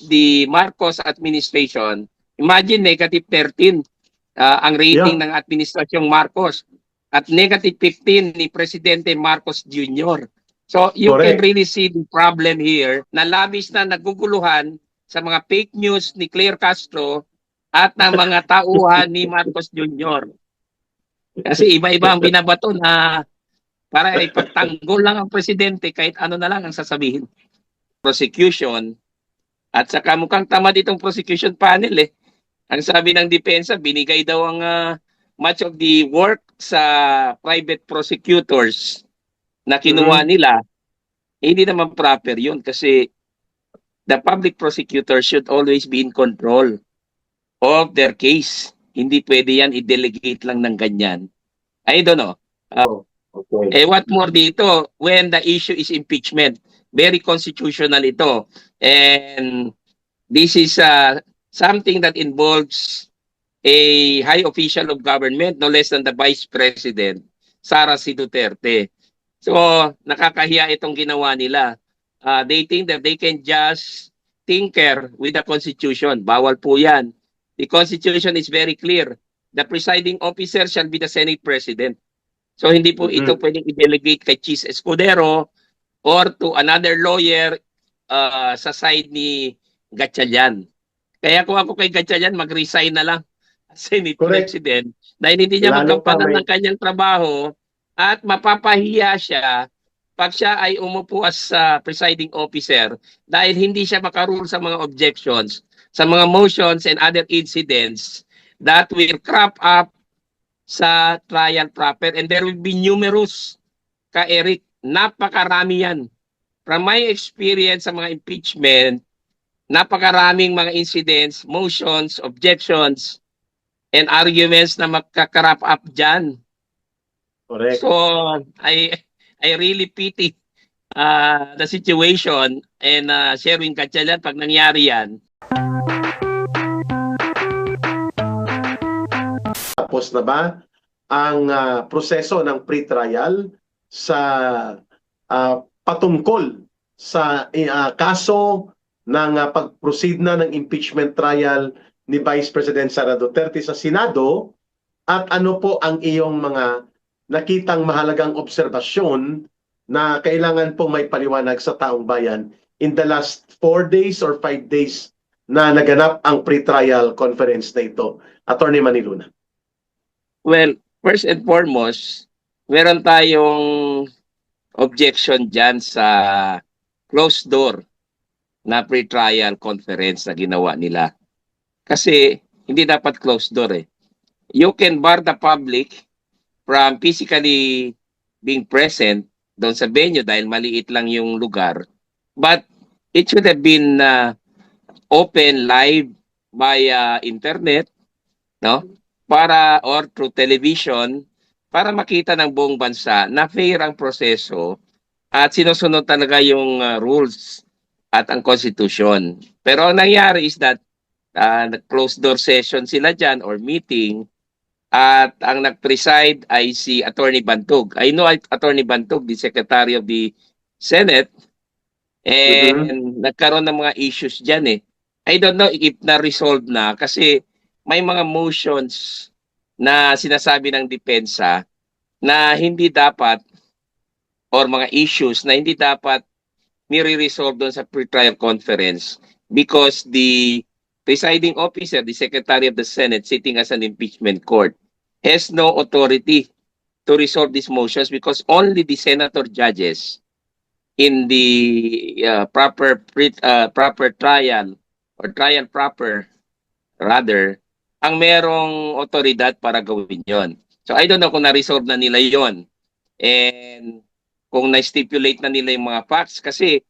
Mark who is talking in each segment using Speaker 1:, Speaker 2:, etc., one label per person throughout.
Speaker 1: the Marcos administration, imagine negative 13 ang rating ng administrasyong Marcos at negative 15 ni Presidente Marcos Jr. So you can really see the problem here na labis na naguguluhan sa mga fake news ni Claire Castro at ng mga tauhan ni Marcos Jr. Kasi iba-iba ang binabato na para ipagtanggol lang ang presidente kahit ano na lang ang sasabihin. Prosecution at saka mukhang tamad itong prosecution panel eh. Ang sabi ng depensa, binigay daw ang much of the work sa private prosecutors na kinuha nila. Hindi naman proper yun kasi the public prosecutor should always be in control of their case. Hindi pwede yan i-delegate lang ng ganyan. I don't know. What more dito when the issue is impeachment? Very constitutional ito. And this is something that involves a high official of government, no less than the Vice President, Sara C. Duterte. So, nakakahiya itong ginawa nila. They think that they can just tinker with the Constitution. Bawal po yan. The Constitution is very clear. The presiding officer shall be the Senate President. So, hindi po ito pwedeng i-delegate kay Chis Escudero or to another lawyer sa side ni Gatchalian. Kaya kung ako kay Gatchalian, mag-resign na lang as Senate President dahil hindi niya magampanan ng kanyang trabaho at mapapahiya siya pag siya ay umupo as presiding officer dahil hindi siya makarule sa mga objections, sa mga motions and other incidents that will crop up sa trial proper. And there will be numerous, Eric, napakarami yan. From my experience sa mga impeachment, napakaraming mga incidents, motions, objections, and arguments na magkakarap up dyan.
Speaker 2: Correct.
Speaker 1: So, I really pity the situation and Sherwin Gatchalian pag nangyari yan.
Speaker 2: Tapos na ba ang proseso ng pre-trial sa patungkol sa kaso ng pag-proceed na ng impeachment trial ni Vice President Sara Duterte sa Senado at ano po ang iyong mga nakitang mahalagang obserbasyon na kailangan pong may paliwanag sa taong bayan in the last 4 days or 5 days na naganap ang pre-trial conference na ito. Attorney Maniluna.
Speaker 1: Well, first and foremost, meron tayong objection dyan sa closed door na pre-trial conference na ginawa nila. Kasi hindi dapat closed door eh. You can bar the public from physically being present doon sa venue dahil maliit lang yung lugar. But it should have been open live via internet, no? Para or through television para makita ng buong bansa na fair ang proseso at sinusunod talaga yung rules at ang constitution. Pero ang nangyari is that closed door session sila dyan or meeting at ang nag-preside ay si Attorney Bantog. I know Attorney Bantog, the Secretary of the Senate, and nagkaroon ng mga issues dyan eh. I don't know if na-resolve na kasi may mga motions na sinasabi ng depensa na hindi dapat or mga issues na hindi dapat nire-resolve doon sa pre-trial conference because the presiding officer, the Secretary of the Senate sitting as an impeachment court, has no authority to resolve these motions because only the senator judges in the proper trial or trial proper rather ang merong otoridad para gawin yon. So I don't know kung na-resolve na nila yon and kung na-stipulate na nila yung mga facts kasi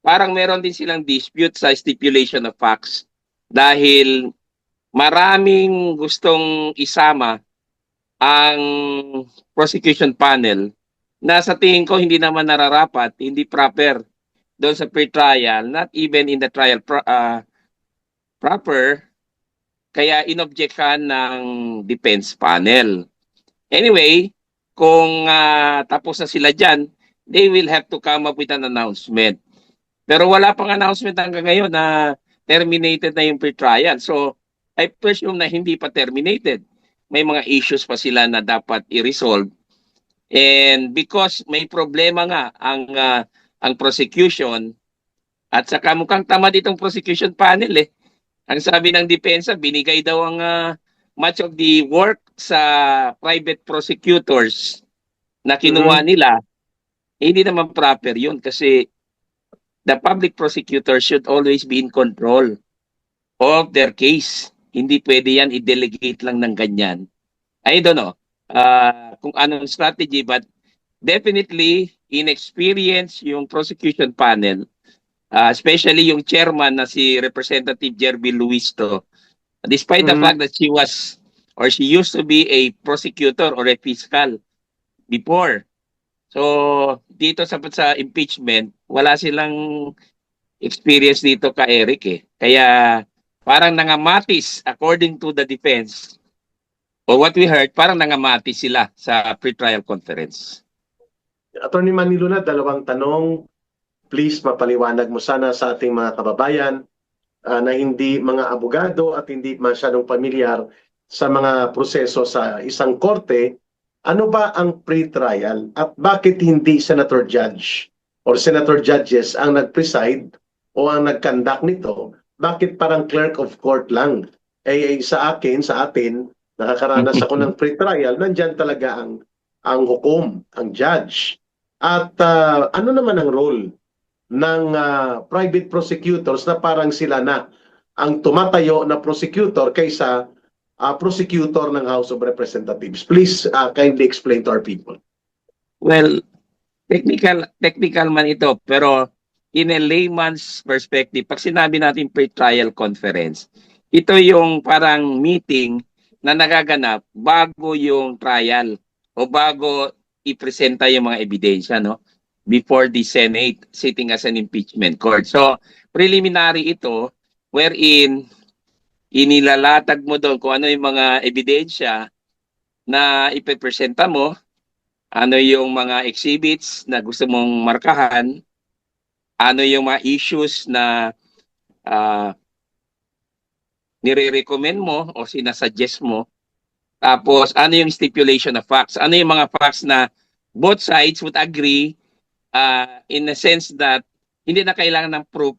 Speaker 1: parang meron din silang dispute sa stipulation of facts dahil maraming gustong isama ang prosecution panel na sa tingin ko hindi naman nararapat, hindi proper doon sa pre-trial, not even in the trial proper. Kaya inobjectan ng defense panel. Anyway, kung tapos na sila dyan, they will have to come up with an announcement. Pero wala pang announcement hanggang ngayon na terminated na yung pretrial. So, I presume na hindi pa terminated. May mga issues pa sila na dapat i-resolve. And because may problema nga ang prosecution, at saka mukhang tamad itong prosecution panel eh. Ang sabi ng depensa, binigay daw ang much of the work sa private prosecutors na kinuha nila. Hindi naman proper yun kasi the public prosecutor should always be in control of their case. Hindi pwede yan i-delegate lang ng ganyan. I don't know kung anong strategy, but definitely inexperience yung prosecution panel, especially yung chairman na si Representative Jerby Luisto, despite the fact that she was or she used to be a prosecutor or a fiscal before. So, dito sa impeachment, wala silang experience dito ka Eric eh. Kaya parang nangamatis according to the defense or what we heard, parang nangamatis sila sa pre-trial conference.
Speaker 2: Attorney Maniluna, dalawang tanong. Please mapaliwanag mo sana sa ating mga kababayan na hindi mga abogado at hindi masyadong pamilyar sa mga proseso sa isang korte. Ano ba ang pre-trial at bakit hindi senator judge or senator judges ang nag-preside o ang nag-conduct nito? Bakit parang clerk of court lang? Sa atin, nakakaranas ako ng pre-trial, nandyan talaga ang hukom, ang judge. At ano naman ang role ng private prosecutors na parang sila na ang tumatayo na prosecutor kaysa prosecutor ng House of Representatives? Please kindly explain to our people.
Speaker 1: Well, technical man ito, pero in a layman's perspective, pag sinabi natin pre-trial conference, ito yung parang meeting na nagaganap bago yung trial o bago i-presenta yung mga ebidensya, no? Before the Senate sitting as an impeachment court. So, preliminary ito wherein inilalatag mo doon kung ano yung mga ebidensya na ipipresenta mo, ano yung mga exhibits na gusto mong markahan, ano yung mga issues na nire-recommend mo o sinasuggest mo, tapos ano yung stipulation of facts, ano yung mga facts na both sides would agree in the sense that hindi na kailangan ng proof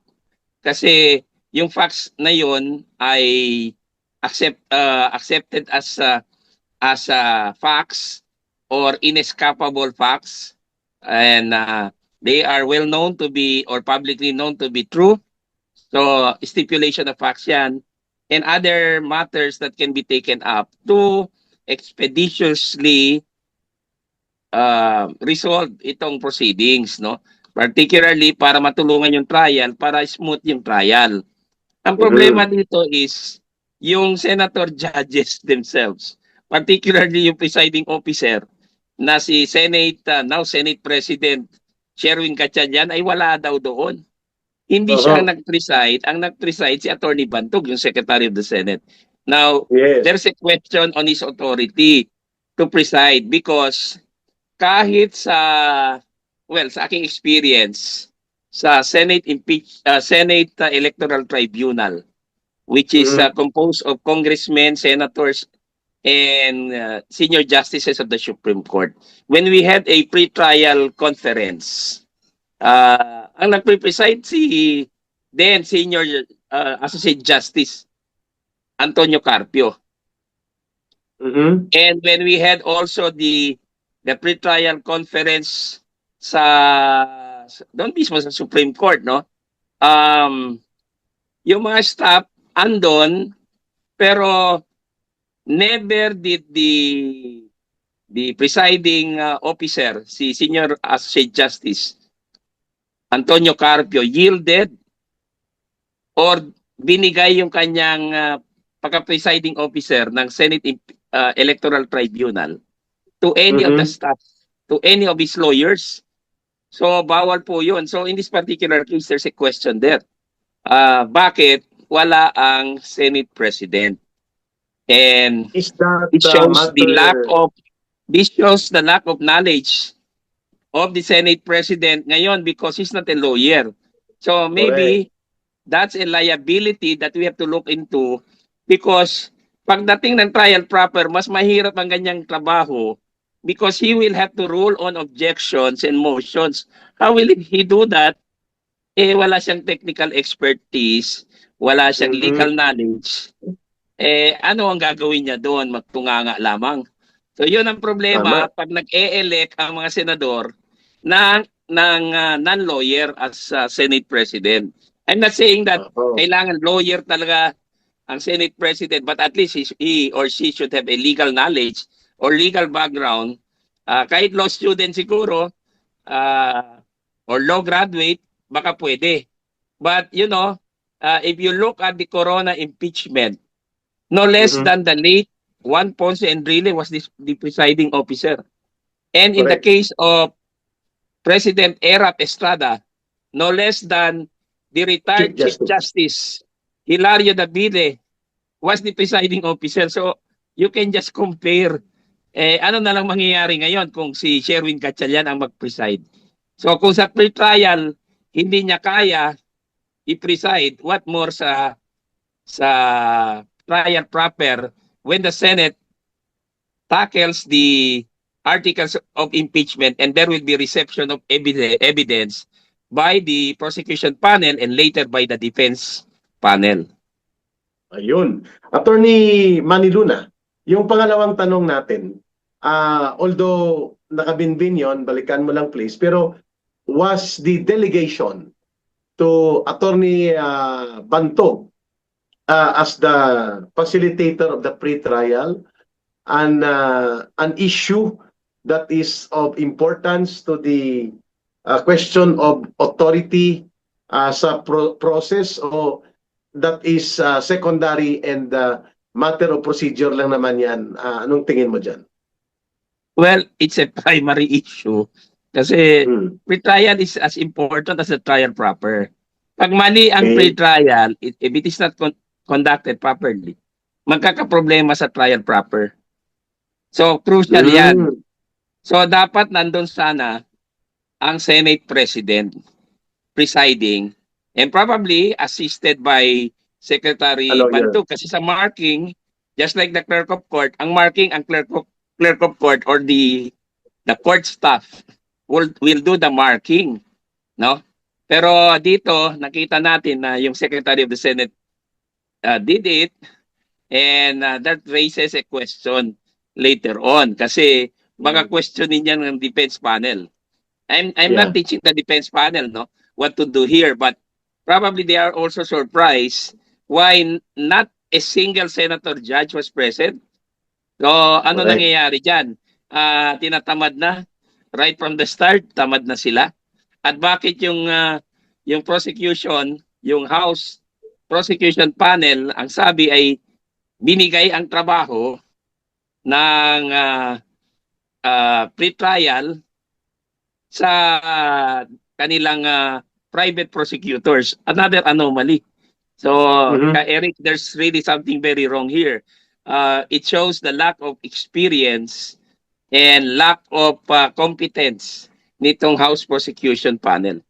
Speaker 1: kasi yung facts na yon ay accepted as facts or inescapable facts, and they are well known to be or publicly known to be true. So stipulation of facts yan, and other matters that can be taken up to expeditiously resolve itong proceedings, no? Particularly para matulungan yung trial, para smooth yung trial. Ang problema dito is yung senator judges themselves, particularly yung presiding officer na si now Senate President Sherwin Gatchalian ay wala daw doon. Hindi siya ang nag-preside. Ang nag-preside si Attorney Bantog, yung Secretary of the Senate. Now, there's a question on his authority to preside because kahit sa aking experience sa Senate Electoral Tribunal, which is composed of congressmen, senators, and senior justices of the Supreme Court. When we had a pre-trial conference, ang nagpe-preside si then Senior Associate Justice Antonio Carpio. And when we had also the pre-trial conference doon mismo sa Supreme Court, no? Yung mga staff andon, pero never did the presiding officer, si Senior Associate Justice Antonio Carpio, yielded or binigay yung kanyang pagka-presiding officer ng Senate Electoral Tribunal to any of the staff, to any of his lawyers. So, bawal po yun. So, in this particular case, there's a question there. Bakit wala ang Senate President? And
Speaker 2: Is that
Speaker 1: it shows the lack of knowledge of the Senate President ngayon because he's not a lawyer. So maybe that's a liability that we have to look into because pagdating ng trial proper, mas mahirap ang ganyang trabaho because he will have to rule on objections and motions. How will he do that? Eh, wala siyang technical expertise, wala siyang legal knowledge. Eh, ano ang gagawin niya doon? Magtunganga lamang. So, yun ang problema
Speaker 2: Tama.
Speaker 1: pag nag-e-elect ang mga senador ng non-lawyer as Senate President. I'm not saying that
Speaker 2: Oo.
Speaker 1: kailangan lawyer talaga ang Senate President, but at least he or she should have a legal knowledge or legal background. Kahit law student siguro or law graduate, baka pwede. But you know, if you look at the Corona impeachment, no less than the late Juan Ponce Enrile was the presiding officer. And in the
Speaker 2: Correct.
Speaker 1: case of President Erap Estrada, no less than the retired
Speaker 2: Chief
Speaker 1: Chief Justice Hilario Davide was the presiding officer. So you can just compare. Eh, ano na lang mangyayari ngayon kung si Sherwin Gatchalian ang mag-preside. So kung sa pre-trial, hindi niya kaya i-preside, what more sa trial proper when the Senate tackles the articles of impeachment and there will be reception of evidence by the prosecution panel and later by the defense panel.
Speaker 2: Ayun. Attorney Manny Luna, yung pangalawang tanong natin, although nakabinbin yon, balikan mo lang please, pero was the delegation to Attorney Bantog as the facilitator of the pre-trial an issue that is of importance to the question of authority sa process o that is secondary and matter of procedure lang naman yan? Anong tingin mo dyan?
Speaker 1: Well, it's a primary issue kasi
Speaker 2: Hmm.
Speaker 1: pre-trial is as important as the trial proper. Pag mali ang
Speaker 2: Okay.
Speaker 1: pre-trial, if it is not conducted properly, magkakaproblema sa trial proper. So, crucial yan.
Speaker 2: Hmm.
Speaker 1: So, dapat nandun sana ang Senate President presiding and probably assisted by Secretary
Speaker 2: A lawyer.
Speaker 1: Bantog kasi sa marking, just like the clerk of court, ang marking ang clerk of court or the court staff will do the marking, no? Pero dito nakita natin na yung Secretary of the Senate did it and that raises a question later on kasi baka questionin yan ng defense panel. I'm not teaching the defense panel no what to do here, but probably they are also surprised why not a single senator judge was present. So ano
Speaker 2: Correct.
Speaker 1: nangyayari diyan? Tinatamad na right from the start, tamad na sila. At bakit yung prosecution, yung House Prosecution Panel, ang sabi ay binigay ang trabaho ng pre-trial sa kanilang private prosecutors. Another anomaly. So, Eric, there's really something very wrong here. It shows the lack of experience and lack of competence nitong House Prosecution Panel.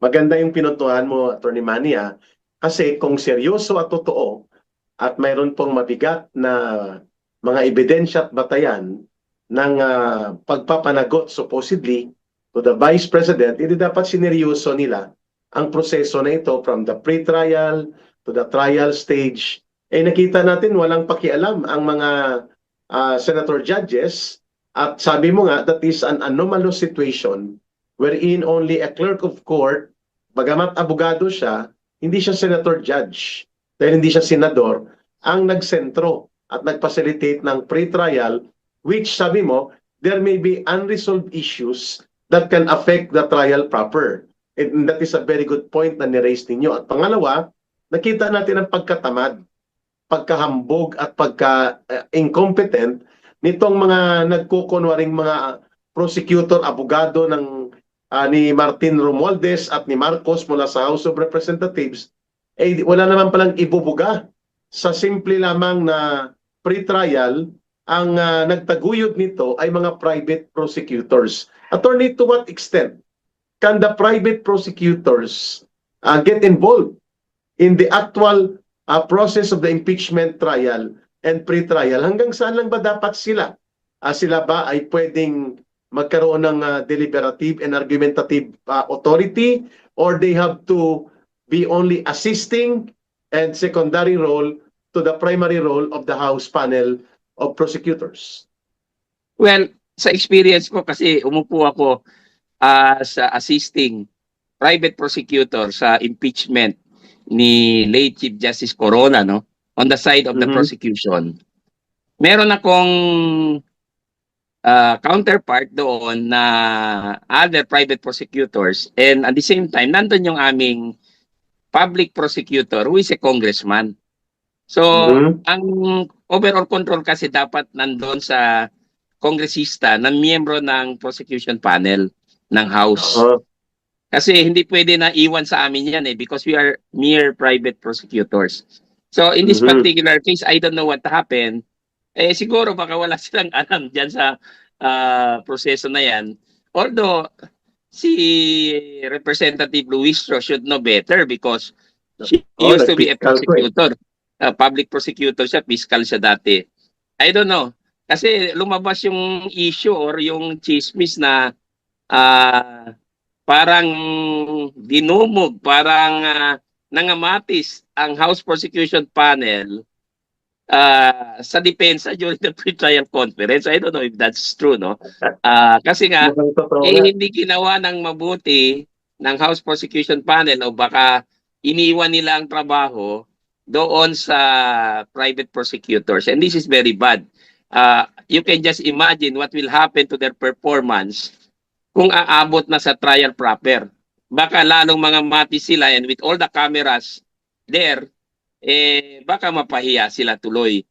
Speaker 2: Maganda yung pinuntuhan mo, Attorney Manny, kasi kung seryoso at totoo at mayroon pong mabigat na mga ebidensya at batayan ng pagpapanagot supposedly to the Vice President, hindi dapat sineryoso nila ang proseso na ito from the pre-trial to the trial stage. Eh nakita natin walang pakialam ang mga senator judges at sabi mo nga that is an anomalous situation wherein only a clerk of court, bagamat abogado siya, hindi siya senator judge dahil hindi siya senador, ang nagsentro at nagfacilitate ng pre-trial which sabi mo there may be unresolved issues that can affect the trial proper. And that is a very good point na ni-raise ninyo. At pangalawa, nakita natin ang pagkatamad, pagkahambog at pagka-incompetent nitong mga nagkukunwaring mga prosecutor, abogado ni Martin Romualdez at ni Marcos mula sa House of Representatives, eh wala naman palang ibubuga sa simple lamang na pre-trial. Ang nagtaguyod nito ay mga private prosecutors. Attorney, to what extent can the private prosecutors get involved in the actual process of the impeachment trial and pre-trial. Hanggang saan lang ba dapat sila? Sila ba ay pwedeng magkaroon ng deliberative and argumentative authority, or they have to be only assisting and secondary role to the primary role of the House panel of prosecutors?
Speaker 1: Well, sa experience ko kasi umupo ako as assisting private prosecutor sa impeachment ni late Chief Justice Corona, no, on the side of the prosecution. Meron akong counterpart doon na other private prosecutors, and at the same time nandun yung aming public prosecutor who is a congressman. So ang overall control kasi dapat nandun sa kongresista na miyembro ng prosecution panel ng House. Kasi hindi pwede na iwan sa amin yan because we are mere private prosecutors. So in this particular case, I don't know what happened. Siguro baka wala silang alam dyan sa proseso na yan. Although si Representative Luistro should know better because she used to be a prosecutor. Public prosecutor siya, fiscal siya dati. I don't know. Kasi lumabas yung issue or yung chismis na parang dinumog, parang nangamatis ang House Prosecution Panel sa depensa during the pre-trial conference. I don't know if that's true, no? Kasi nga, hindi ginawa ng mabuti ng House Prosecution Panel o baka iniwan nila ang trabaho doon sa private prosecutors. And this is very bad. You can just imagine what will happen to their performance kung aabot na sa trial proper. Baka lalong mga mati sila, and with all the cameras there, baka mapahiya sila tuloy.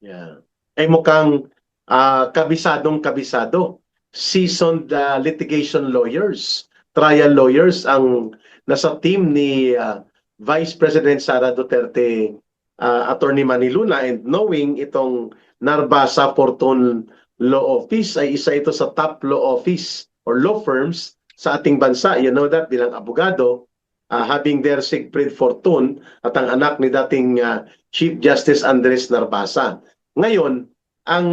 Speaker 2: Yeah. Mukhang kabisado. Seasoned litigation lawyers, trial lawyers ang nasa team ni Vice President Sara Duterte, Attorney Manny Luna, and knowing itong Narbasa Fortune Law Office ay isa ito sa top law office or law firms sa ating bansa. You know that bilang abogado, having their Siegfried Fortune at ang anak ni dating Chief Justice Andres Narbasa. Ngayon, ang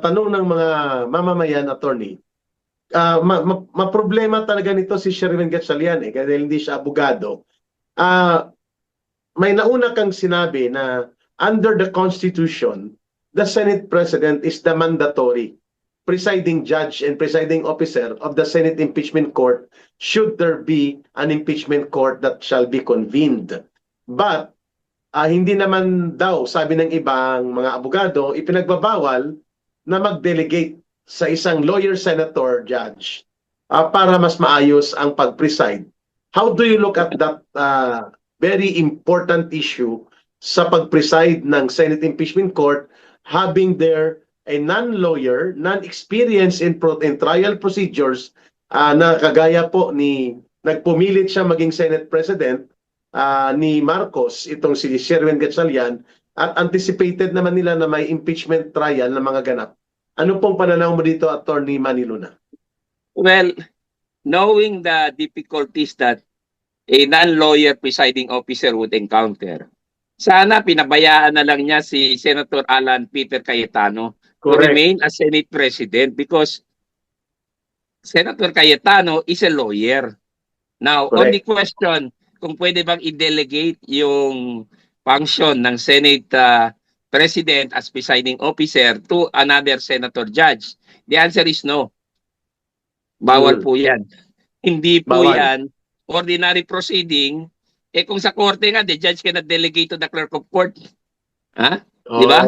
Speaker 2: tanong ng mga mamamayan, attorney, maproblema talaga nito si Sherwin Gatchalian kasi hindi siya abogado. May nauna kang sinabi na under the Constitution, the Senate President is the mandatory presiding judge and presiding officer of the Senate Impeachment Court should there be an impeachment court that shall be convened. But hindi naman daw, sabi ng ibang mga abogado, ipinagbabawal na mag-delegate sa isang lawyer, senator, judge para mas maayos ang pag-preside. How do you look at that very important issue sa pag-preside ng Senate Impeachment Court, having there a non-lawyer, non-experienced in trial procedures na kagaya po ni nagpumilit siya maging Senate President ni Marcos, itong si Sherwin Gatchalian, at anticipated naman nila na may impeachment trial na mga ganap. Ano pong pananaw mo dito, Attorney Manny Luna?
Speaker 1: Well, knowing the difficulties that a non-lawyer presiding officer would encounter, sana pinabayaan na lang niya si Senator Alan Peter Cayetano to remain as Senate President because Senator Cayetano is a lawyer. Now, only question kung pwede bang i-delegate yung function ng Senate President as presiding officer to another senator judge. The answer is no. Bawal po yan. Hindi po yan ordinary proceeding. Kung sa korte nga, the judge cannot delegate to the clerk of court. Di ba?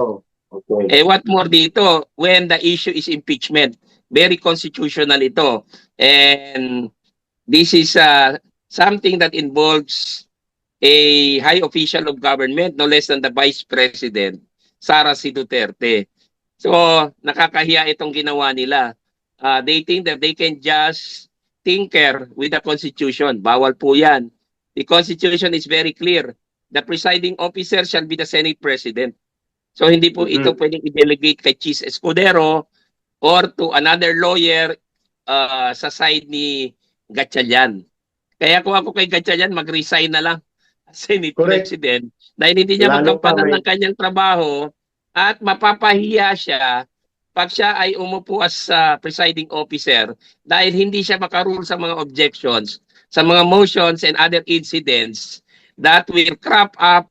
Speaker 1: Okay. What more dito when the issue is impeachment? Very constitutional ito. And this is something that involves a high official of government, no less than the Vice President, Sara C. Duterte. So, nakakahiya itong ginawa nila. They think that they can just tinker with the Constitution. Bawal po yan. The Constitution is very clear. The presiding officer shall be the Senate President. So, hindi po ito pwedeng i-delegate kay Chis Escudero or to another lawyer sa side ni Gatchalian. Kaya kung ako kay Gatchalian, mag-resign na lang as Senate
Speaker 2: Correct.
Speaker 1: President dahil hindi niya
Speaker 2: Lalo pa
Speaker 1: magampanan
Speaker 2: may
Speaker 1: ng kanyang trabaho at mapapahiya siya pag siya ay umupo as presiding officer dahil hindi siya makarule sa mga objections, sa mga motions and other incidents that will crop up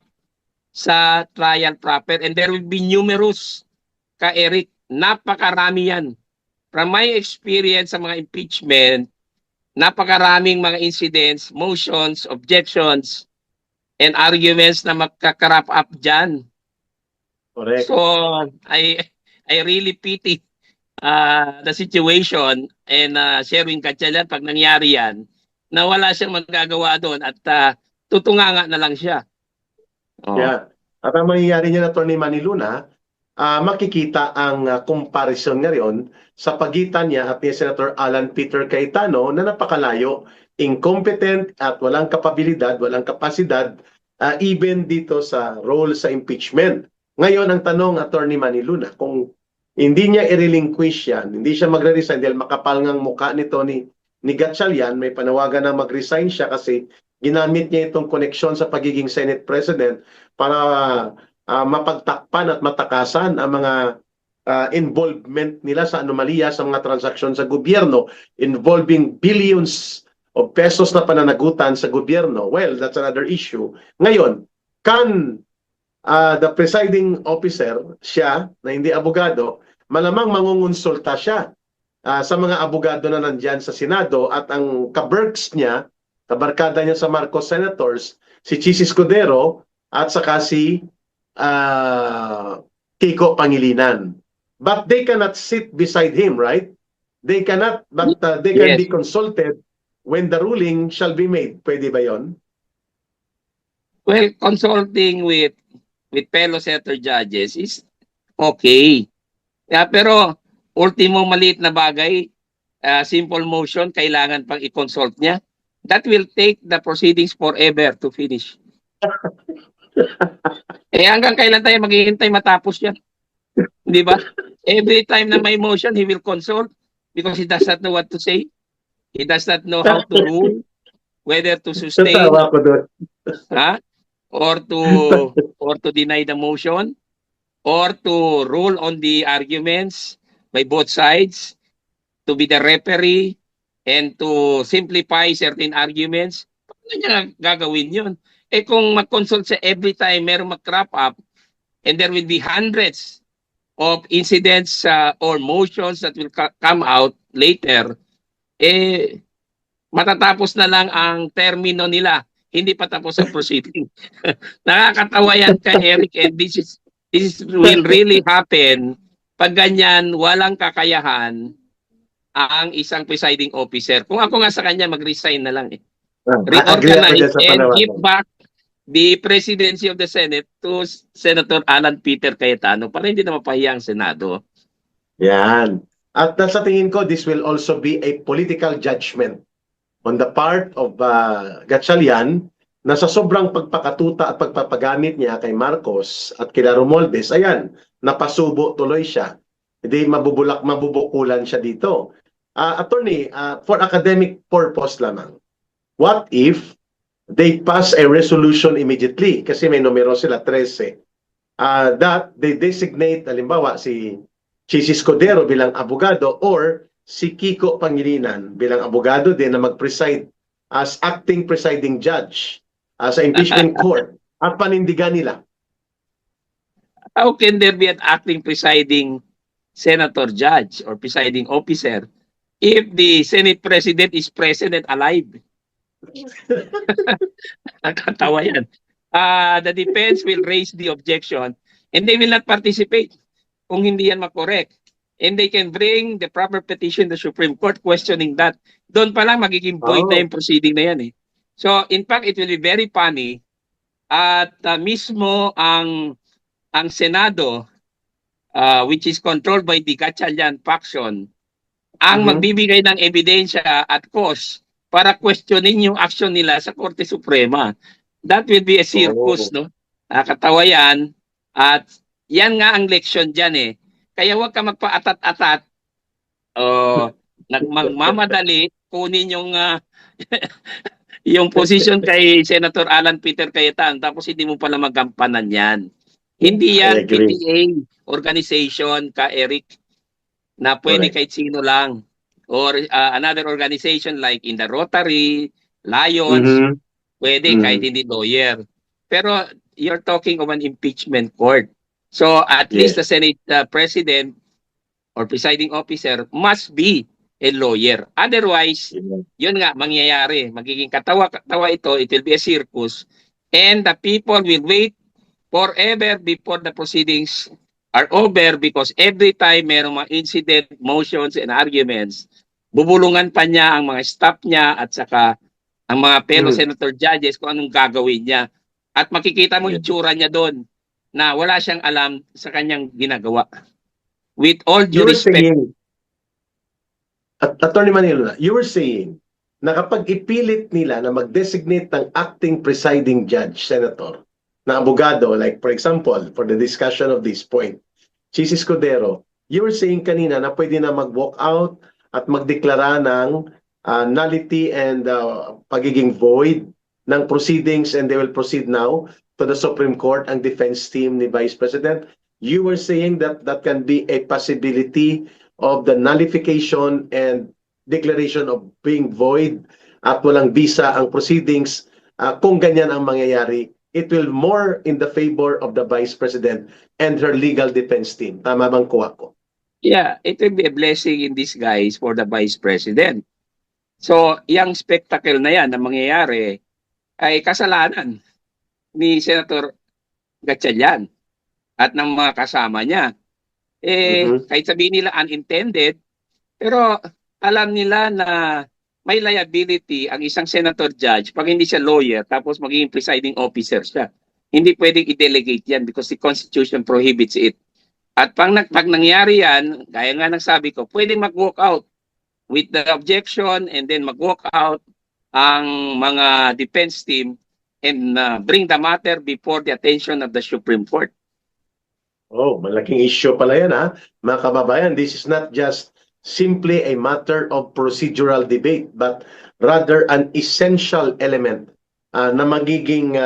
Speaker 1: sa trial proper, and there will be numerous, ka Eric, napakarami yan. From my experience sa mga impeachment, napakaraming mga incidents, motions, objections, and arguments na magkakarap up dyan.
Speaker 2: correct.
Speaker 1: So, I really pity the situation and Sherwin Gatchalian pag nangyari yan, na wala siyang magagawa doon at tutunganga na lang siya. Oh.
Speaker 2: Yeah. At ang mangyayari niya na Atty. Manny Luna, makikita ang comparison ngayon sa pagitan niya at ni Senator Alan Peter Cayetano na napakalayo, incompetent at walang kapabilidad, walang kapasidad, even dito sa role sa impeachment. Ngayon ang tanong, Atty. Manny Luna, kung hindi niya i-relinquish yan, hindi siya magre-resign dahil makapal ngang mukha nito ni Gatchalian, may panawagan na mag-resign siya kasi ginamit niya itong koneksyon sa pagiging Senate President para mapagtakpan at matakasan ang mga involvement nila sa anomalya sa mga transaksyon sa gobyerno involving billions of pesos na pananagutan sa gobyerno. Well, that's another issue. Ngayon, can the presiding officer, siya, na hindi abogado, malamang mangungonsulta siya sa mga abogado na nandyan sa Senado at ang kaberks niya, kabarkada niya sa Marcos Senators, si Chis Escudero at saka si Kiko Pangilinan. But they cannot sit beside him, right? They cannot, but they can
Speaker 1: Yes.
Speaker 2: be consulted when the ruling shall be made. Pwede ba yon?
Speaker 1: Well, consulting with fellow senator judges is okay. Yeah, pero ultimo maliit na bagay, simple motion, kailangan pang i-consult niya. That will take the proceedings forever to finish. Hanggang kailan tayo maghihintay matapos yan? Di ba? Every time na may motion, he will consult because he does not know what to say. He does not know how to rule, whether to sustain
Speaker 2: Natawa ko doon.
Speaker 1: or to deny the motion, or to rule on the arguments by both sides, to be the referee, and to simplify certain arguments. Paano niya gagawin yun? Kung mag-consult siya every time merong mag-crop up, and there will be hundreds of incidents or motions that will come out later, matatapos na lang ang termino nila. Hindi pa tapos ang proceeding. Nakakatawa yan ka, Eric, and this will really happen pag ganyan, walang kakayahan ang isang presiding officer. Kung ako nga sa kanya, mag-resign na lang. Reorganize and give back the presidency of the Senate to Senator Alan Peter Cayetano para hindi na mapahiya ang Senado.
Speaker 2: Yan. At sa tingin ko, this will also be a political judgment on the part of Gatchalian na sa sobrang pagpakatuta at pagpapagamit niya kay Marcos at kila Romualdez, ayan, napasubo tuloy siya. Hindi mabubukulan siya dito. Attorney, for academic purpose lamang, what if they pass a resolution immediately, kasi may numero sila 13, that they designate, halimbawa, si Chis Escudero bilang abogado or si Kiko Pangilinan bilang abogado din na mag-preside as acting presiding judge sa impeachment court at panindigan nila.
Speaker 1: How can there be an acting presiding senator judge or presiding officer if the Senate President is present and alive? Nakatawa yan. The defense will raise the objection and they will not participate kung hindi yan makorek. And they can bring the proper petition to the Supreme Court questioning that. Doon pa lang magiging void na yung proceeding na yan. So, in fact, it will be very funny at mismo ang Senado, which is controlled by the Gatchalian faction, ang magbibigay ng ebidensya at cause para questioning yung action nila sa Korte Suprema. That will be a circus, no? Nakakatawa yan. At yan nga ang leksyon dyan Kaya huwag ka magpa-atat-atat. Magmamadali, kunin yung yung position kay Senator Alan Peter Cayetano, tapos hindi mo pala magampanan yan. Hindi
Speaker 2: I
Speaker 1: yan
Speaker 2: agree.
Speaker 1: PTA organization ka, Eric, na pwede
Speaker 2: Correct.
Speaker 1: kahit sino lang. Or another organization like in the Rotary, Lions,
Speaker 2: Mhm.
Speaker 1: pwede kahit hindi lawyer. Pero you're talking of an impeachment court. So at least the
Speaker 2: Yes.
Speaker 1: Senate President or presiding officer must be a lawyer. Otherwise,
Speaker 2: Yeah.
Speaker 1: yun nga, mangyayari. Magiging katawa-katawa ito. It will be a circus. And the people will wait forever before the proceedings are over because every time merong mga incident, motions, and arguments, bubulungan pa niya ang mga staff niya at saka ang mga fellow
Speaker 2: Mm.
Speaker 1: senator judges kung anong gagawin niya. At makikita mo
Speaker 2: Yeah.
Speaker 1: yung tsura niya doon na wala siyang alam sa kanyang ginagawa. With all due
Speaker 2: You were
Speaker 1: respect,
Speaker 2: saying, Attorney Manilo, you were saying na kapag ipilit nila na mag-designate ng acting presiding judge, senator, na abogado, like for example, for the discussion of this point, Chis Escudero, you were saying kanina na pwede na mag-walk out at magdeklara ng nullity and pagiging void ng proceedings and they will proceed now to the Supreme Court ang defense team ni Vice President. You were saying that that can be a possibility of the nullification and declaration of being void at walang visa ang proceedings. Kung ganyan ang mangyayari, it will more in the favor of the Vice President and her legal defense team. Tama bang kuha ko?
Speaker 1: yeah, it will be a blessing in disguise for the Vice President. So, yung spectacle na yan na mangyayari ay kasalanan ni Senator Gatchalian at ng mga kasama niya.
Speaker 2: Mhm.
Speaker 1: Kahit sabihin nila unintended, pero alam nila na may liability ang isang senator judge pag hindi siya lawyer tapos magiging presiding officer siya. Hindi pwedeng i-delegate yan because the Constitution prohibits it. At pag nangyari yan, gaya nga ng sabi ko, pwedeng mag-walk out with the objection and then mag-walk out ang mga defense team and bring the matter before the attention of the Supreme Court.
Speaker 2: Oh, malaking issue pala yan ha. Mga kababayan, this is not just simply a matter of procedural debate but rather an essential element na magiging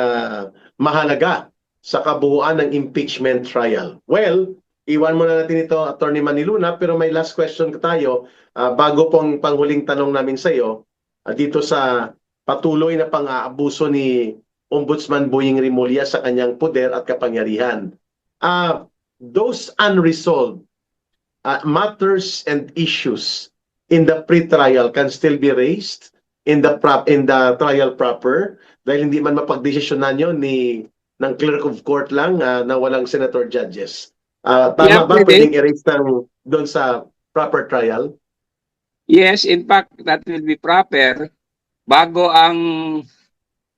Speaker 2: mahalaga sa kabuuan ng impeachment trial. Well, iwan muna natin ito, Attorney Maniluna, pero may last question tayo bago pong panghuling tanong namin sa iyo dito sa patuloy na pang-aabuso ni Ombudsman Boying Rimulya sa kanyang poder at kapangyarihan. Those unresolved matters and issues in the pre-trial can still be raised in the trial proper dahil hindi man mapagdesisyonan yon ng clerk of court lang na walang senator judges. Tama ba pwedeng i-raise doon sa proper trial?
Speaker 1: Yes, in fact, that will be proper bago ang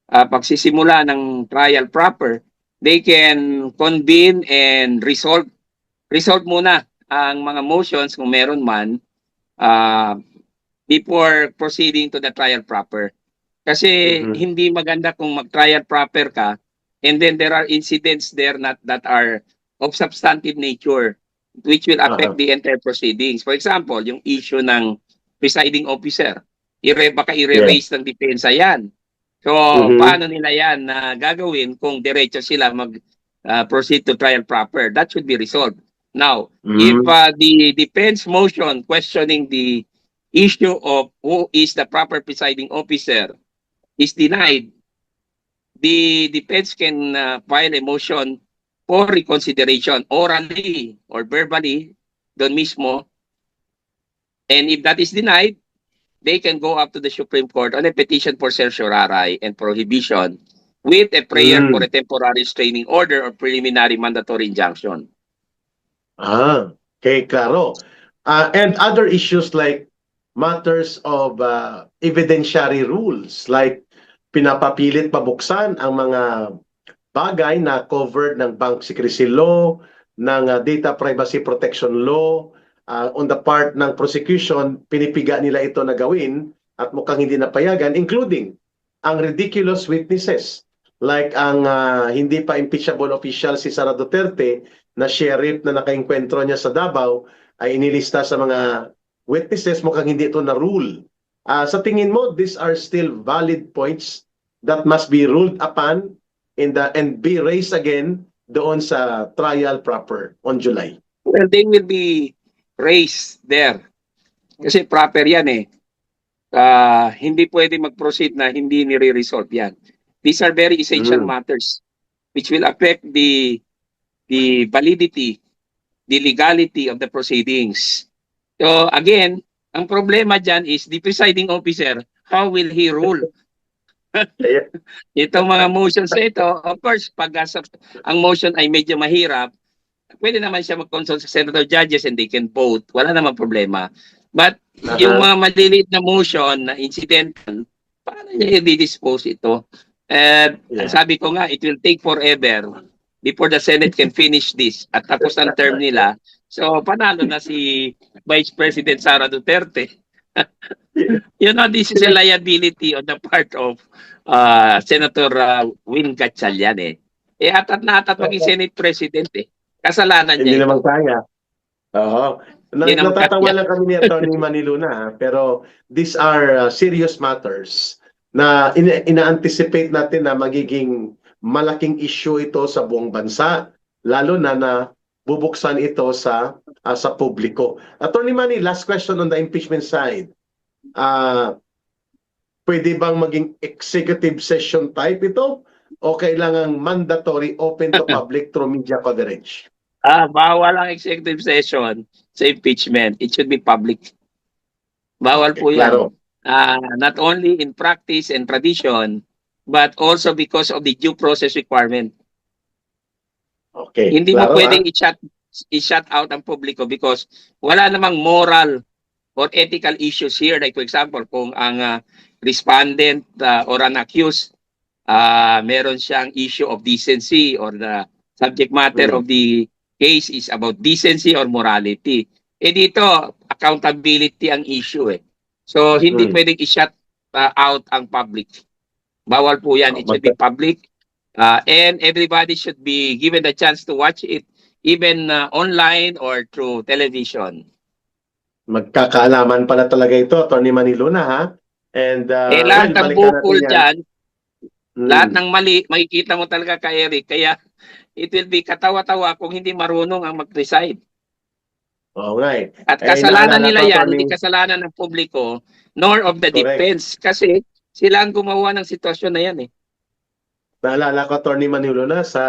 Speaker 1: pagsisimula ng trial proper. They can convene and resolve muna ang mga motions kung meron man before proceeding to the trial proper. Kasi hindi maganda kung mag-trial proper ka and then there are incidents there that are of substantive nature which will affect the entire proceedings. For example, yung issue ng presiding officer, baka i-raise ng depensa yan. So, paano nila yan na gagawin kung diretso sila mag-proceed to trial proper? That should be resolved. Now, if the defense motion questioning the issue of who is the proper presiding officer is denied, the defense can file a motion for reconsideration orally or verbally doon mismo. And if that is denied, they can go up to the Supreme Court on a petition for certiorari and prohibition with a prayer for a temporary restraining order or preliminary mandatory injunction.
Speaker 2: Okay, klaro. And other issues like matters of evidentiary rules like pinapapilit pabuksan ang mga bagay na covered ng bank secrecy law, ng data privacy protection law, on the part ng prosecution, pinipiga nila ito na gawin at mukhang hindi napayagan, including ang ridiculous witnesses like ang hindi pa impeachable official si Sara Duterte na sheriff na nakaengkwentro niya sa Davao ay inilista sa mga witnesses, mukhang hindi ito na rule Sa tingin mo, these are still valid points that must be ruled upon and be raised again doon sa trial proper on July.
Speaker 1: Well, they will be raised there. Kasi proper yan eh. Hindi pwede mag-proceed na hindi nire-resolve yan. These are very essential matters which will affect the validity, the legality of the proceedings. So again, ang problema dyan is the presiding officer, how will he rule? Itong mga motions na ito, of course, pag ang motion ay medyo mahirap, pwede naman siya mag-consult sa senator judges and they can vote. Wala namang problema. But yung mga maliliit na motion na incidental, paano niya i-dispose ito? And sabi ko nga, it will take forever before the Senate can finish this at tapos ang term nila. So, panalo na si Vice President Sara Duterte. You know, this is a liability on the part of Senator Win Gatchalian eh. Atat na atat maging Senate President eh. Kasalanan niya.
Speaker 2: Hindi naman kaya. Oo. Natatawa lang kami ni Atty. Maniluna, pero these are serious matters na ina-anticipate natin na magiging malaking issue ito sa buong bansa, lalo na bubuksan ito sa publiko. Atty. Manny, last question on the impeachment side. Pwede bang maging executive session type ito o kailangang mandatory open to public through media coverage?
Speaker 1: Bawal ang executive session sa impeachment. It should be public. Bawal po yan.
Speaker 2: Claro.
Speaker 1: Not only in practice and tradition, but also because of the due process requirement.
Speaker 2: Okay.
Speaker 1: Hindi mo pwedeng i-shut out ang publiko because wala namang moral or ethical issues here. Like for example, kung ang respondent or an accused, meron siyang issue of decency or the subject matter of the case is about decency or morality. Dito, accountability ang issue eh. So, hindi pwedeng i-shut out ang public. Bawal po yan. It should be public. And everybody should be given the chance to watch it even online or through television.
Speaker 2: Magkakaalaman pala talaga ito, Atty. Maniluna, ha? And,
Speaker 1: lahat ng bukol dyan, lahat ng mali, makikita mo talaga kay Eric. Kaya, it will be katawa-tawa kung hindi marunong ang mag-preside.
Speaker 2: Oo nga eh.
Speaker 1: At kasalanan nila yan, hindi kasalanan ng publiko, nor of the defense. Kasi sila ang gumawa ng sitwasyon na yan eh.
Speaker 2: Naalala ko, Atty. Maniluna, sa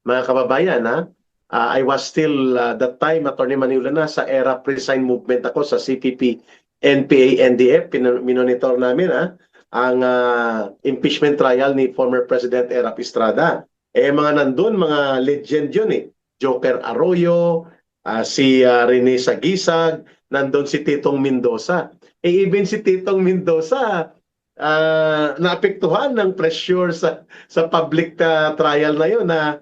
Speaker 2: mga kababayan, ha? I was still, that time, Atty. Maniluna, sa era pre-sign movement ako sa CPP, NPA, NDF. Minonitor namin, ha? Ang impeachment trial ni former President Erap Estrada. Mga nandun, mga legend yun eh. Joker Arroyo, si Rene Sagisag, nandun si Titong Mendoza. Even si Titong Mendoza, naapektuhan ng pressure sa public trial na yun na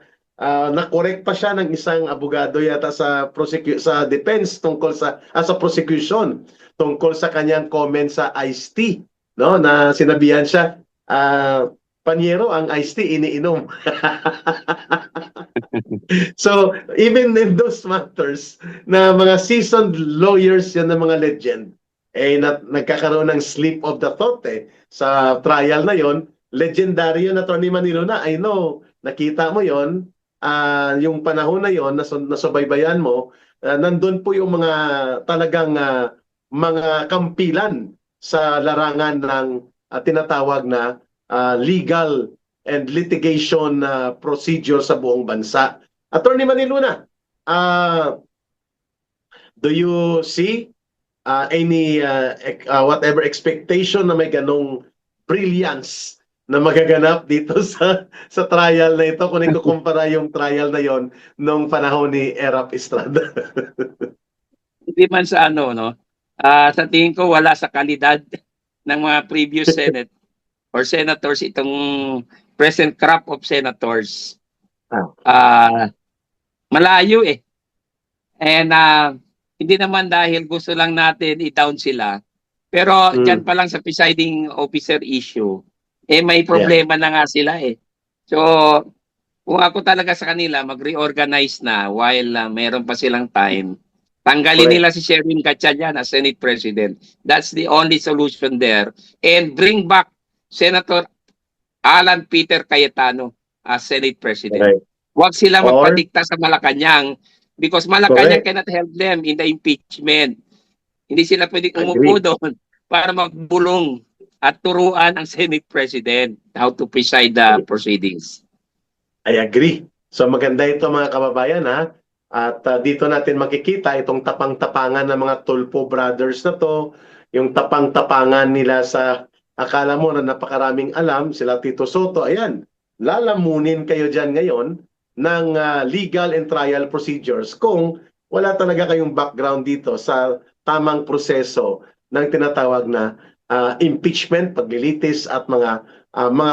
Speaker 2: na-correct pa siya ng isang abogado yata sa defense tungkol sa prosecution tungkol sa kanyang comment sa iced tea, no, na sinabihan siya, Panyero, ang iced tea iniinom. So, even in those matters, na mga seasoned lawyers yan na mga legend, nagkakaroon ng slip of the thought sa trial na yon. Legendary yun, Atty. Maniluna. I know, nakita mo yon, yung panahon na yon, nasubaybayan mo, nandun po yung mga talagang mga kampilan sa larangan ng tinatawag na legal and litigation procedure sa buong bansa. Atty. Maniluna, do you see any whatever expectation na may ganong brilliance na magaganap dito sa trial na ito kung ikukumpara yung trial na yon nung panahon ni Erap Estrada?
Speaker 1: Hindi man sa ano, no? Sa tingin ko wala sa kalidad ng mga previous Senate or senators itong present crop of senators. Malayo eh. And hindi naman dahil gusto lang natin i-down sila. Pero dyan pa lang sa presiding officer issue, may problema na nga sila eh. So, kung ako talaga sa kanila, mag-reorganize na while meron pa silang time Tanggalin
Speaker 2: Correct.
Speaker 1: nila si Sherwin Gatchalian as Senate President. That's the only solution there. And bring back Senator Alan Peter Cayetano as Senate President.
Speaker 2: Correct.
Speaker 1: Huwag sila
Speaker 2: Or,
Speaker 1: magpadikta sa Malacanang because Malacanang
Speaker 2: correct.
Speaker 1: cannot help them in the impeachment. Hindi sila pwedeng umupo
Speaker 2: Agree.
Speaker 1: doon para magbulong at turuan ang Senate President how to preside the proceedings.
Speaker 2: I agree. So maganda ito mga kababayan ha. At dito natin makikita itong tapang-tapangan ng mga Tulfo brothers na to, yung tapang-tapangan nila sa akala mo na napakaraming alam, sila Tito Soto, ayan, lalamunin kayo dyan ngayon ng legal and trial procedures kung wala talaga kayong background dito sa tamang proseso ng tinatawag na impeachment, paglilitis at mga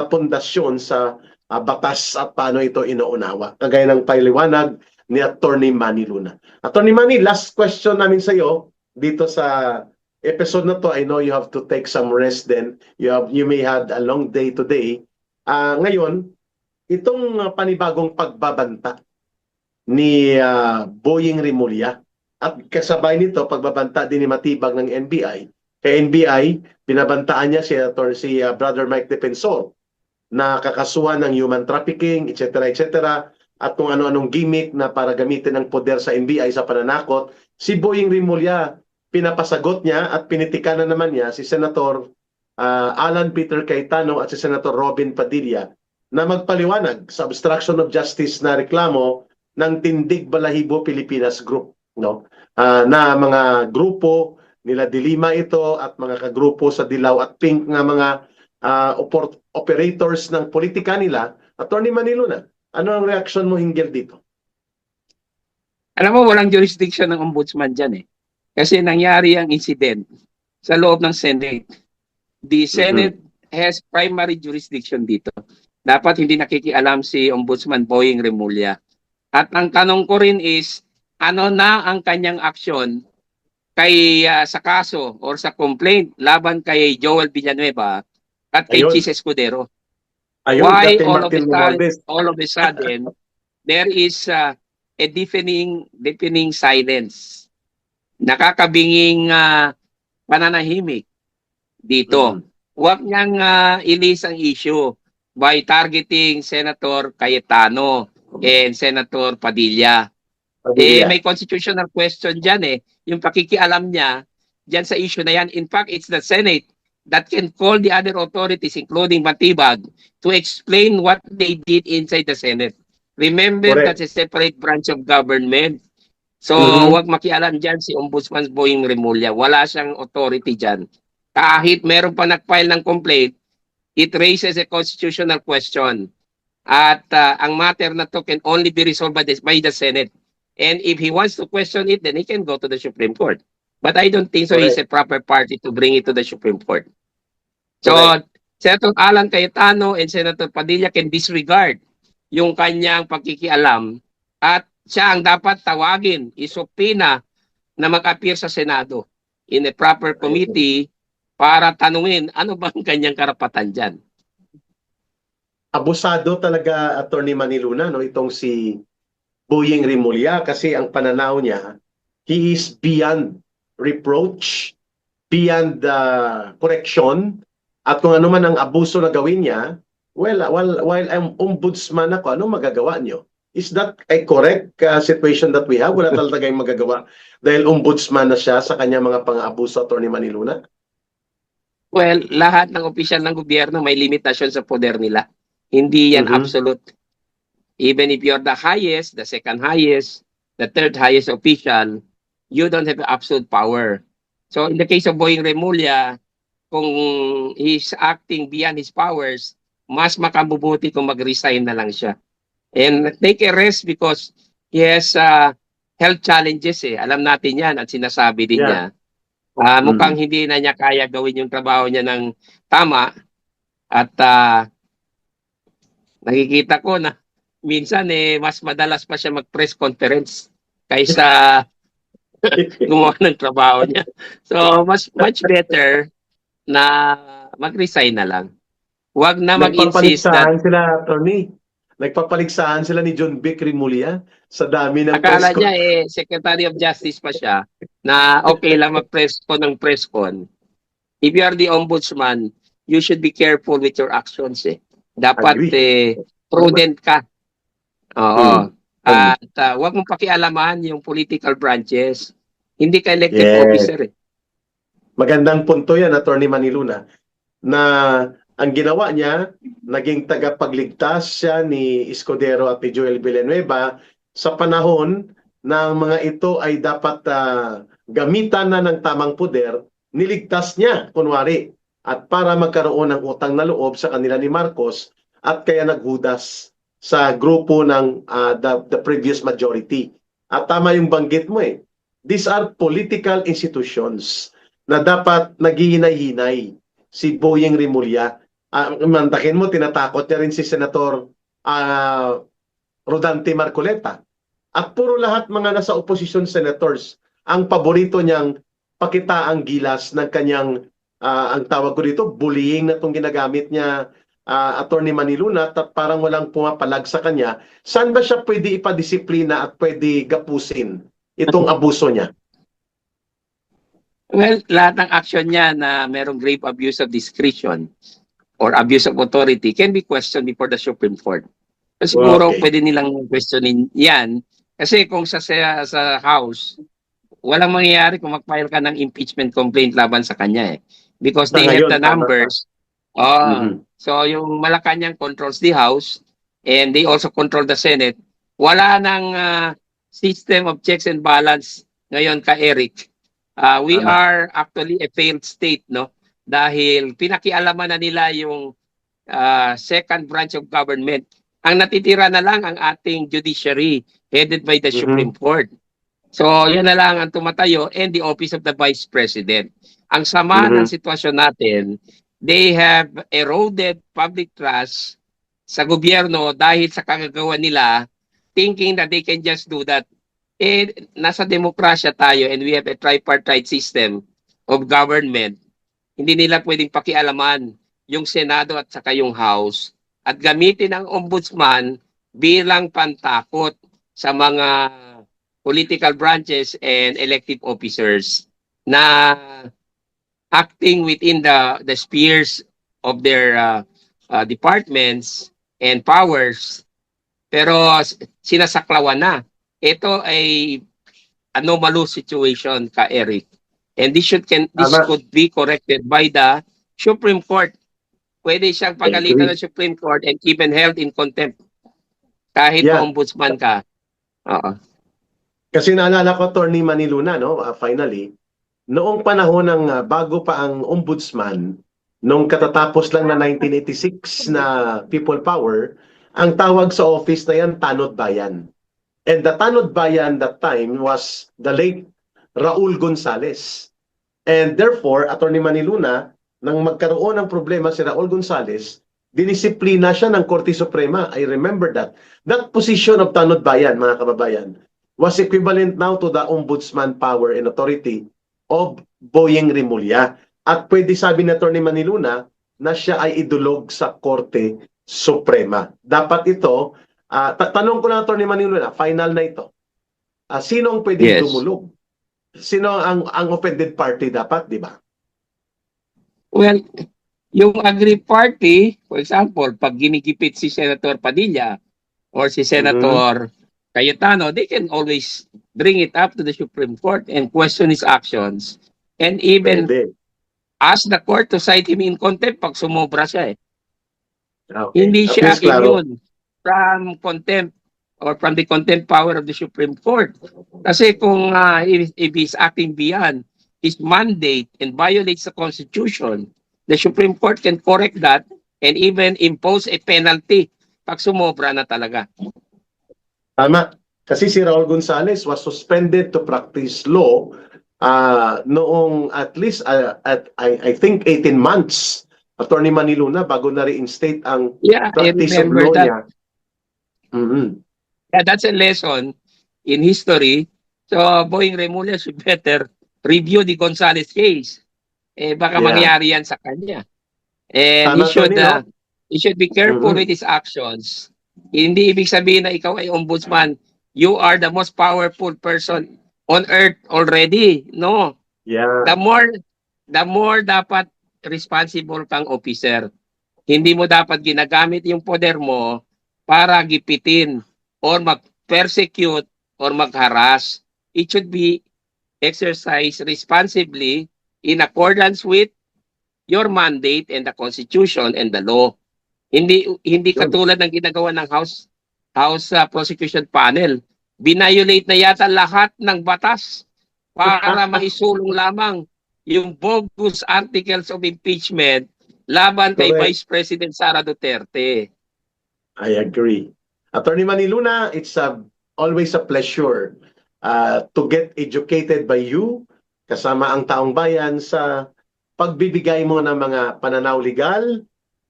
Speaker 2: pundasyon sa batas at paano ito inuunawa. Kagaya ng paliwanag ni Attorney Manny Luna. Attorney Manny, last question namin sa iyo dito sa episode na to. I know you have to take some rest then. You may had a long day today. Ngayon, itong panibagong pagbabanta ni Boying Rimulya at kasabay nito pagbabanta din ni Matibag ng NBI. Kay NBI, binabantaan niya si Brother Mike Defensor na kakasuhan ng human trafficking, etc. etc. at kung ano-anong gimmick na para gamitin ang poder sa NBI sa pananakot. Si Boying Rimulya, pinapasagot niya at pinitikan na naman niya si Senator Alan Peter Cayetano at si Senator Robin Padilla na magpaliwanag sa obstruction of justice na reklamo ng Tindig Balahibo Pilipinas Group, no? Na mga grupo nila Dilima ito at mga kagrupo sa Dilaw at Pink na mga operators ng politika nila. Attorney Manny Luna, ano ang reaksyon mo hinggil dito?
Speaker 1: Alam mo, walang jurisdiction ng ombudsman dyan eh. Kasi nangyari ang incident sa loob ng Senate. The Senate has primary jurisdiction dito. Dapat hindi nakikialam si Ombudsman Boying Rimulya. At ang tanong ko rin is, ano na ang kanyang aksyon sa kaso or sa complaint laban kay Joel Villanueva at kay
Speaker 2: Ayun.
Speaker 1: Chis Escudero?
Speaker 2: Ayun,
Speaker 1: Why
Speaker 2: Captain Martin Romualdez.
Speaker 1: all of a sudden there is a deafening silence? Nakakabinging pananahimik dito. Huwag niyang ilis ang issue by targeting Senator Cayetano and Senator Padilla. May constitutional question dyan eh. Yung pakikialam niya dyan sa issue na yan. In fact, it's the Senate that can call the other authorities, including Matibag, to explain what they did inside the Senate. Remember,
Speaker 2: Correct.
Speaker 1: that's a separate branch of government. So, huwag makialam dyan si Ombudsman Boying Rimulya. Wala siyang authority dyan. Kahit meron pa nag-file ng complaint, it raises a constitutional question. At ang matter na to can only be resolved by the Senate. And if he wants to question it, then he can go to the Supreme Court. But I don't think so.
Speaker 2: Correct.
Speaker 1: He's a proper party to bring it to the Supreme Court. So,
Speaker 2: Correct.
Speaker 1: Senator Alan Cayetano and Senator Padilla can disregard yung kanyang pagkikialam at siya ang dapat tawagin, isupina na mag-appear sa Senado in a proper committee para tanungin ano ba ang kanyang karapatan dyan.
Speaker 2: Abusado talaga, Attorney Manny Luna, no, itong si Boying Rimulya kasi ang pananaw niya, he is beyond reproach, beyond correction, at kung ano man ang abuso na gawin niya, while I'm ombudsman ako, ano magagawa niyo? Is that a correct situation that we have? Wala talaga yung magagawa dahil ombudsman na siya sa kanya mga pang-abuso, Attorney Manny Luna?
Speaker 1: Well, lahat ng opisyal ng gobyerno may limitasyon sa poder nila. Hindi yan absolute. Even if you're the highest, the second highest, the third highest official, you don't have absolute power. So in the case of Boying Rimulya, kung he's acting beyond his powers, mas makabubuti kung mag-resign na lang siya. And take a rest because he has health challenges eh. Alam natin yan at sinasabi din niya. Mukhang hindi na niya kaya gawin yung trabaho niya ng tama at nakikita ko na minsan mas madalas pa siya mag-press conference kaysa gumawa ng trabaho niya. So much better na mag-resign na lang. Huwag na mag-insist
Speaker 2: Nagpapaligsahan sila, Attorney. Nagpapaligsahan sila ni John Vic Rimulya sa dami ng press
Speaker 1: Akala
Speaker 2: con.
Speaker 1: niya Secretary of Justice pa siya na okay lang mag-press con ng press con. If you are the ombudsman, you should be careful with your actions Dapat
Speaker 2: Agree.
Speaker 1: prudent ka. Oo.
Speaker 2: Mm.
Speaker 1: At huwag mong pakialaman yung political branches. Hindi ka elected
Speaker 2: Yes.
Speaker 1: officer
Speaker 2: Magandang punto yan, Attorney Maniluna, na ang ginawa niya, naging tagapagligtas siya ni Escudero at ni Joel Villanueva sa panahon na ang mga ito ay dapat gamitan na ng tamang poder, niligtas niya, kunwari, at para magkaroon ng utang na loob sa kanila ni Marcos at kaya naghudas sa grupo ng the previous majority. At tama yung banggit mo These are political institutions na dapat naghihinay-hinay si Boyeng Rimulya. Mantakin mo, tinatakot niya rin si Senator Rodante Marcoleta. At puro lahat mga nasa opposition senators, ang paborito niyang pakita ang gilas ng kanyang, ang tawag ko dito, bullying na itong ginagamit niya, Attorney Maniluna, at parang walang pumapalag sa kanya. Saan ba siya pwede ipadisiplina at pwede gapusin itong abuso niya?
Speaker 1: Well, lahat ng action niya na merong grave abuse of discretion or abuse of authority can be questioned before the Supreme Court. Kasi siguro pwede nilang questionin yan. Kasi kung sa House, walang mangyayari kung mag-file ka ng impeachment complaint laban sa kanya Because they have the numbers. So yung Malacanang controls the House and they also control the Senate. Wala nang system of checks and balance ngayon ka Eric. We are actually a failed state, no? Dahil pinakialaman na nila yung second branch of government. Ang natitira na lang ang ating judiciary headed by the Supreme Court. So, yan na lang ang tumatayo and the office of the Vice President. Ang sama ng sitwasyon natin, they have eroded public trust sa gobyerno dahil sa kagagawa nila thinking that they can just do that. Nasa demokrasya tayo and we have a tripartite system of government. Hindi nila pwedeng pakialaman yung Senado at saka yung House at gamitin ang ombudsman bilang pantakot sa mga political branches and elected officers na acting within the spheres of their departments and powers. Pero sinasaklawan na. Ito ay anomalous situation ka Eric. And this could be corrected by the Supreme Court. Pwede siyang pagalitan ng Supreme Court and even held in contempt. Kahit ombudsman ka.
Speaker 2: Kasi naalala ko, Attorney Maniluna, no? Finally, noong panahon ng bago pa ang ombudsman, nung katatapos lang na 1986 na People Power, ang tawag sa office na yan, Tanod Bayan. And the Tanod Bayan that time was the late Raul Gonzales. And therefore, Attorney Maniluna, nang magkaroon ng problema si Raul Gonzales, dinisiplina siya ng Korte Suprema. I remember that. That position of Tanod Bayan, mga kababayan, was equivalent now to the ombudsman power and authority of Boyeng Rimulya. At pwede sabi ni Attorney Maniluna na siya ay idulog sa Korte Suprema. Dapat ito, tanong ko lang, Attorney Maniluna, final na ito. Sino ang pwedeng dumulog? Sino ang offended party dapat, di ba?
Speaker 1: Well, yung aggrieved party, for example, pag ginigipit si Senator Padilla or si Senator Cayetano, they can always bring it up to the Supreme Court and question his actions and even ask the court to cite him in contempt pag sumobra siya Hindi siya immune from contempt or from the contempt power of the Supreme Court. Kasi kung if he's acting beyond his mandate and violates the Constitution, the Supreme Court can correct that and even impose a penalty pag sumobra na talaga.
Speaker 2: Tama. Kasi si Raul Gonzales was suspended to practice law noong at least I think 18 months, Attorney Maniluna, bago na reinstate ang practice of law niya.
Speaker 1: Yeah, that's a lesson in history. So, Boyeng Rimulya should better review the Gonzales case. Baka mangyari yan sa kanya. And he should be careful with his actions Hindi ibig sabihin na ikaw ay ombudsman. You are the most powerful person on earth already. No.
Speaker 2: Yeah.
Speaker 1: The more dapat responsible kang officer. Hindi mo dapat ginagamit yung poder mo para gipitin or mag-persecute or mag-harass. It should be exercised responsibly in accordance with your mandate and the Constitution and the law. Hindi
Speaker 2: Yun.
Speaker 1: katulad ng ginagawa ng House Prosecution Panel. Binayolate na yata lahat ng batas para maisulong lamang yung bogus articles of impeachment laban kay
Speaker 2: Correct.
Speaker 1: Vice President Sara Duterte.
Speaker 2: I agree. Attorney Maniluna, it's always a pleasure to get educated by you kasama ang taong bayan sa pagbibigay mo ng mga pananaw legal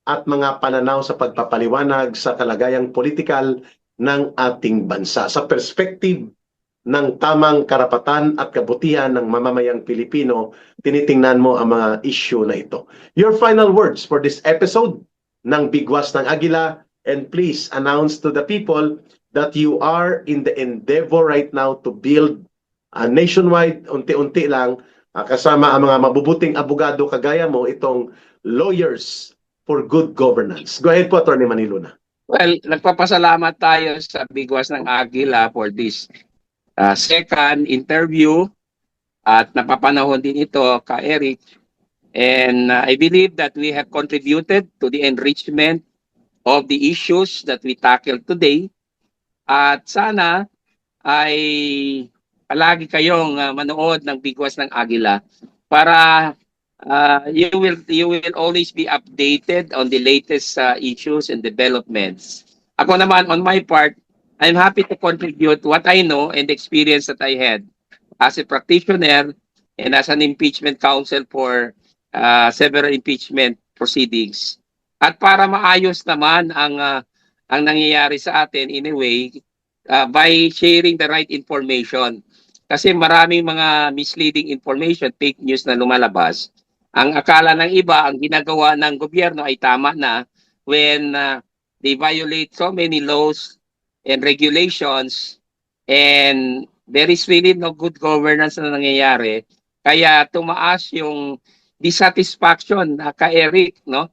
Speaker 2: at mga pananaw sa pagpapaliwanag sa kalagayang politikal ng ating bansa. Sa perspective ng tamang karapatan at kabutihan ng mamamayang Pilipino, tinitingnan mo ang mga issue na ito. Your final words for this episode ng Bigwas ng Agila, and please announce to the people that you are in the endeavor right now to build nationwide, unti-unti lang, kasama ang mga mabubuting abogado kagaya mo, itong Lawyers for Good Governance. Go ahead po, Attorney Maniluna.
Speaker 1: Well, nagpapasalamat tayo sa Bigwas ng Agila for this second interview at napapanahon din ito ka Eric. And I believe that we have contributed to the enrichment of the issues that we tackled today. At sana ay palagi kayong manood ng Bigwas ng Agila para you will always be updated on the latest issues and developments. Ako naman, on my part, I'm happy to contribute what I know and the experience that I had as a practitioner and as an impeachment counsel for several impeachment proceedings. At para maayos naman ang nangyayari sa atin in a way by sharing the right information. Kasi maraming mga misleading information, fake news na lumalabas. Ang akala ng iba, ang ginagawa ng gobyerno ay tama na when they violate so many laws and regulations and there is really no good governance na nangyayari. Kaya tumaas yung dissatisfaction ka Eric, no?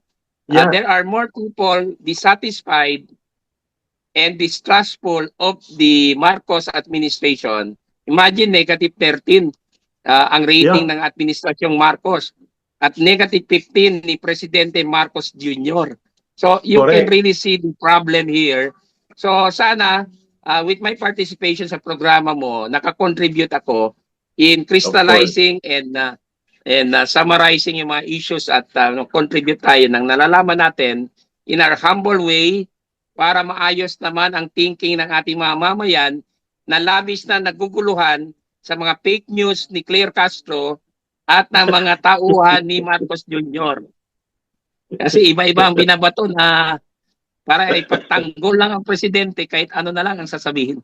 Speaker 2: Yeah.
Speaker 1: There are more people dissatisfied and distrustful of the Marcos administration. Imagine negative 13 ang rating ng administrasyong Marcos at negative 15 ni Presidente Marcos Jr. So you
Speaker 2: Correct.
Speaker 1: can really see the problem here. So sana with my participation sa programa mo, nakakontribute ako in crystallizing and summarizing yung mga issues at contribute tayo ng nalalaman natin in our humble way para maayos naman ang thinking ng ating mga mamayan na labis na naguguluhan sa mga fake news ni Claire Castro at ng mga tauhan ni Marcos Jr. Kasi iba-iba ang binabato na para ipagtanggol lang ang presidente kahit ano na lang ang sasabihin.